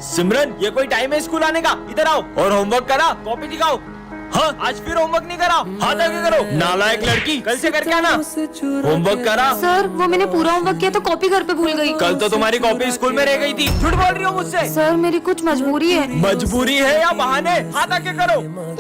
सिमरन, ये कोई टाइम है स्कूल आने का? इधर आओ और होमवर्क करा, कॉपी दिखाओ। हाँ, आज फिर होमवर्क नहीं करा, हाथ आगे करो। नालायक लड़की, कल से करके आना। होमवर्क करा? सर वो मैंने पूरा होमवर्क किया तो कॉपी घर पे भूल गई। कल तो तुम्हारी कॉपी स्कूल में रह गई थी। झूठ बोल रही हो मुझसे। सर मेरी कुछ मजबूरी है। मजबूरी है या बहाने? हाथ आगे करो।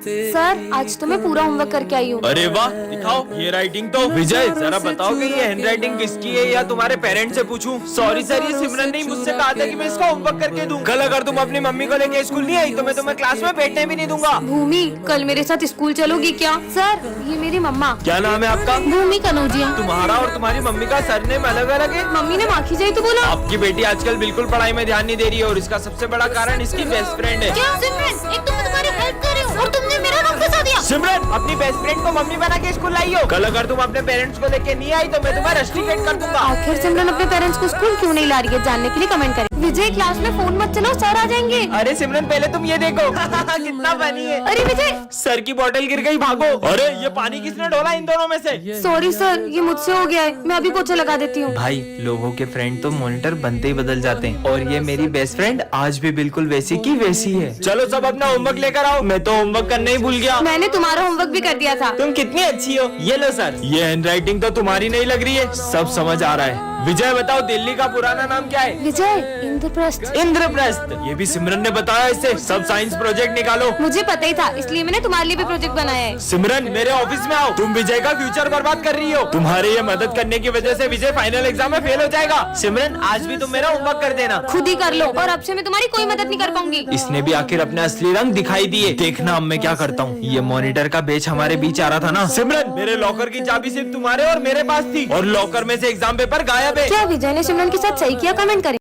सर आज तो मैं पूरा होमवर्क करके आई हूँ। अरे वाह, दिखाओ ये राइटिंग तो। विजय जरा बताओ कि ये हैंडराइटिंग किसकी है या तुम्हारे पेरेंट्स से पूछूं? सॉरी सर, ये सिमरन ने मुझसे कहा था कि मैं इसका होमवर्क करके दूं। कल अगर तुम अपनी मम्मी को लेके स्कूल नहीं आई तो मैं तुम्हें क्लास में बैठने भी नहीं दूंगा। भूमि कल मेरे साथ स्कूल चलोगी क्या? सर ये मेरी मम्मा। क्या नाम है आपका? भूमि कनौजिया। तुम्हारा और तुम्हारी मम्मी का सरनेम अलग अलग है? मम्मी ने माखी जाई तो बोला। आपकी बेटी आजकल बिल्कुल पढ़ाई में ध्यान नहीं दे रही है और इसका सबसे बड़ा कारण इसकी बेस्ट फ्रेंड है। क्या सिमरन, एक तो मैं तुम्हारी हेल्प कर रही हूँ और तुमने मेरा नाम फंसा दिया। सिमरन, अपनी बेस्ट फ्रेंड को मम्मी बना के स्कूल लाई हो। कल अगर तुम अपने पेरेंट्स को लेके नहीं आई तो मैं तुम्हें रस्टिकेट कर दूंगा। आखिर सिमरन अपने पेरेंट्स को स्कूल क्यों नहीं ला रही है, जानने के लिए कमेंट करें। विजय क्लास में फोन मत चलाओ, सर आ जाएंगे। अरे सिमरन, पहले तुम ये देखो। कितना फनी है। अरे विजय, सर की बोतल गिर गई, भागो। अरे ये पानी किसने ढोला इन दोनों में से? सॉरी सर, ये मुझसे हो गया है, मैं अभी पोछा लगा देती हूँ। भाई, लोगों के फ्रेंड तो मॉनिटर बनते ही बदल जाते हैं और ये मेरी बेस्ट फ्रेंड आज भी बिल्कुल वैसी की वैसी है। चलो सब अपना होमवर्क लेकर आओ, मैं तो होमवर्क करने ही भूल गया। मैंने तुम्हारा होमवर्क भी कर दिया था। तुम कितनी अच्छी हो। ये लो सर, ये हैंडराइटिंग तो तुम्हारी नहीं लग रही है, सब समझ आ रहा है। विजय बताओ, दिल्ली का पुराना नाम क्या है? विजय इंद्रप्रस्थ। इंद्रप्रस्थ, ये भी सिमरन ने बताया। इसे सब साइंस प्रोजेक्ट निकालो। मुझे पता ही था, इसलिए मैंने तुम्हारे लिए भी प्रोजेक्ट बनाया है। सिमरन, मेरे ऑफिस में आओ। तुम विजय का फ्यूचर बर्बाद कर रही हो। तुम्हारे ये मदद करने की वजह से विजय फाइनल एग्जाम में फेल हो जाएगा। सिमरन, आज भी तुम मेरा होमवर्क कर देना। खुद ही कर लो और अब से मैं तुम्हारी कोई मदद नहीं कर पाऊंगी। इसने भी आखिर अपने असली रंग दिखाई दिए। देखना अब मैं क्या करता हूँ। ये मॉनिटर का बेच हमारे बीच आ रहा था ना। सिमरन, मेरे लॉकर की चाबी सिर्फ तुम्हारे और मेरे पास थी और लॉकर में से एग्जाम पेपर गायब है। क्या विजय ने सिमरन के साथ सही किया? कमेंट करें।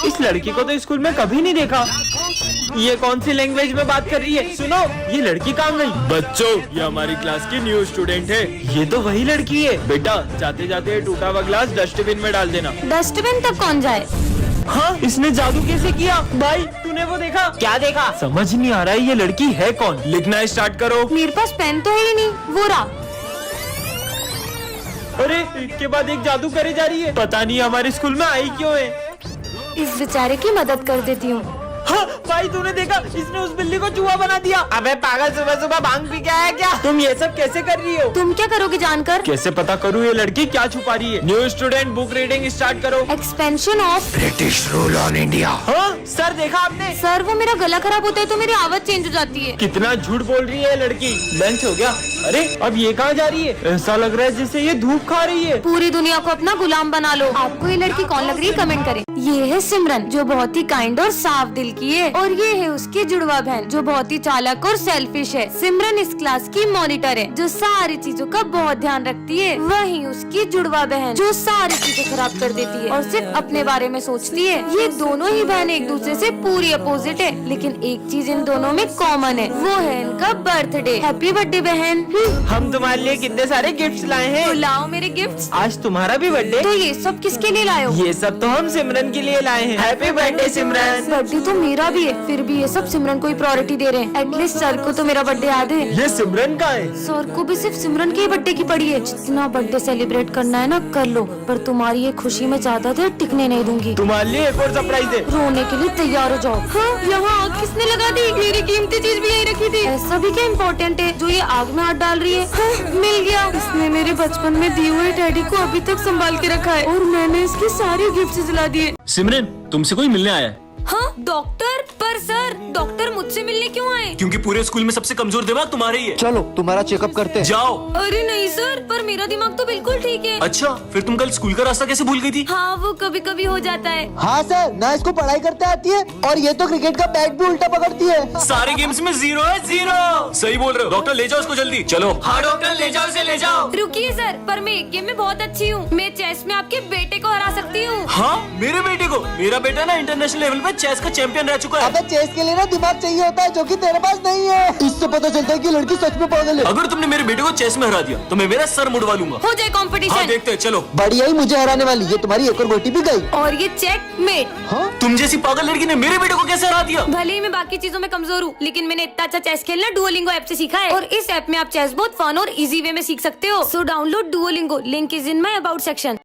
इस लड़की को तो स्कूल में कभी नहीं देखा। ये कौन सी लैंग्वेज में बात कर रही है? सुनो, ये लड़की कहाँ गई? बच्चों, ये हमारी क्लास की न्यू स्टूडेंट है। ये तो वही लड़की है। बेटा, जाते जाते टूटा हुआ ग्लास डस्टबिन में डाल देना। डस्टबिन तक कौन जाए? हाँ, इसने जादू कैसे किया? भाई, तूने वो देखा? क्या देखा? समझ नहीं आ रहा है ये लड़की है कौन। लिखना स्टार्ट करो। मेरे पास पेन तो है ही नहीं, वो रहा। अरे, इसके बाद एक जादू करे जा रही है। पता नहीं हमारे स्कूल में आई क्यों है। इस बेचारे की मदद कर देती हूँ। हाँ, भाई तूने देखा? इसने उस बिल्ली को चूहा बना दिया। अबे पागल, सुबह सुबह भांग पी के आया क्या? तुम ये सब कैसे कर रही हो? तुम क्या करोगे जानकर? कैसे पता करूँ ये लड़की क्या छुपा रही है? New student, book reading start करो। Expansion of British rule on India. हाँ सर, देखा आपने? सर वो मेरा गला खराब होता है तो मेरी आवाज चेंज हो जाती है। कितना झूठ बोल रही है लड़की। लंच हो गया? अरे अब ये कहाँ जा रही है? ऐसा लग रहा है जैसे ये धूप खा रही है। पूरी दुनिया को अपना गुलाम बना लो। आपको ये लड़की कौन लग रही है? कमेंट करें। ये है सिमरन, जो बहुत ही काइंड और साफ दिल की है, और ये है उसकी जुड़वा बहन जो बहुत ही चालाक और सेल्फिश है। सिमरन इस क्लास की मॉनिटर है जो सारी चीजों का बहुत ध्यान रखती है। वहीं उसकी जुड़वा बहन जो सारी चीजें खराब कर देती है और सिर्फ अपने बारे में सोचती है। ये दोनों ही बहन एक दूसरे से पूरी अपोजिट है, लेकिन एक चीज इन दोनों में कॉमन है, वो है इनका बर्थडे। हैप्पी बर्थडे बहन। हम तुम्हारे लिए कितने सारे गिफ्ट्स लाए हैं। तो लाओ मेरे गिफ्ट्स। आज तुम्हारा भी बर्थडे। तो ये सब किसके लिए लाए हो? ये सब तो हम सिमरन के लिए लाए हैं। हैप्पी बर्थडे सिमरन। बर्थडे तो मेरा भी है, फिर भी ये सब सिमरन को ही प्रायोरिटी दे रहे हैं। एटलीस्ट सर को तो मेरा बर्थडे याद है। ये सिमरन का है। सर को भी सिर्फ सिमरन के बर्थडे की पड़ी है। जितना बर्थडे सेलिब्रेट करना है ना कर लो, पर तुम्हारी ये खुशी में ज्यादा देर टिकने नहीं दूंगी। तुम्हारे लिए एक और सरप्राइज है। रोने के लिए तैयार हो जाओ। हाँ, यहाँ आग किसने लगा दी? मेरी कीमती चीज भी यही रखी थी। ऐसा भी क्या इम्पोर्टेंट है जो ये आग में हाथ डाल रही है? हाँ, मिल गया। इसने मेरे बचपन में दिए हुए डैडी को अभी तक संभाल के रखा है और मैंने इसके सारे गिफ्ट जला दिए। सिमरन, तुमसे कोई मिलने आया है? हाँ डॉक्टर, पर सर डॉक्टर मुझसे मिलने क्यों आए? क्योंकि पूरे स्कूल में सबसे कमजोर दिमाग तुम्हारा ही है। चलो तुम्हारा चेकअप करते हैं। जाओ। अरे नहीं सर, पर मेरा दिमाग तो बिल्कुल ठीक है। अच्छा, फिर तुम कल स्कूल का रास्ता कैसे भूल गई थी? हाँ वो कभी कभी हो जाता है। हाँ सर, ना इसको पढ़ाई करते आती है और ये तो क्रिकेट का बैट भी उल्टा पकड़ती है। सारे गेम्स में 0 है 0। सही बोल रहे हो। डॉक्टर ले जाओ उसको जल्दी। चलो। हाँ डॉक्टर, ले जाओ, इसे ले जाओ। रुकिए सर, पर मैं एक गेम में बहुत अच्छी हूँ। मैं चेस में आपके बेटे को हरा सकती हूँ। हाँ, मेरे बेटे को? मेरा बेटा ना इंटरनेशनल लेवल पे चेस का चैंपियन रह चुका है। अबे चेस के लिए ना दिमाग चाहिए होता है जो कि तेरे पास नहीं है। इससे पता चलता है कि लड़की सच में पागल है। अगर तुमने मेरे बेटे को चेस में हरा दिया तो मैं मेरा सर मुड़वा लूंगा। हो जाए हाँ कंपटीशन। देखते हैं, चलो। बढ़िया ही मुझे हराने वाली, ये तुम्हारी एक और गोटी भी गई। और ये चेकमेट। हाँ? तुम जैसी पागल लड़की ने मेरे बेटे को कैसे हरा दिया? भले ही मैं बाकी चीजों में कमजोर हूँ, लेकिन मैंने इतना अच्छा चेस खेलना डुओलिंगो ऐप से सीखा है, और इस ऐप में आप चेस बहुत फन और इजी वे में सीख सकते हो। So download Duolingo, link is in my about section.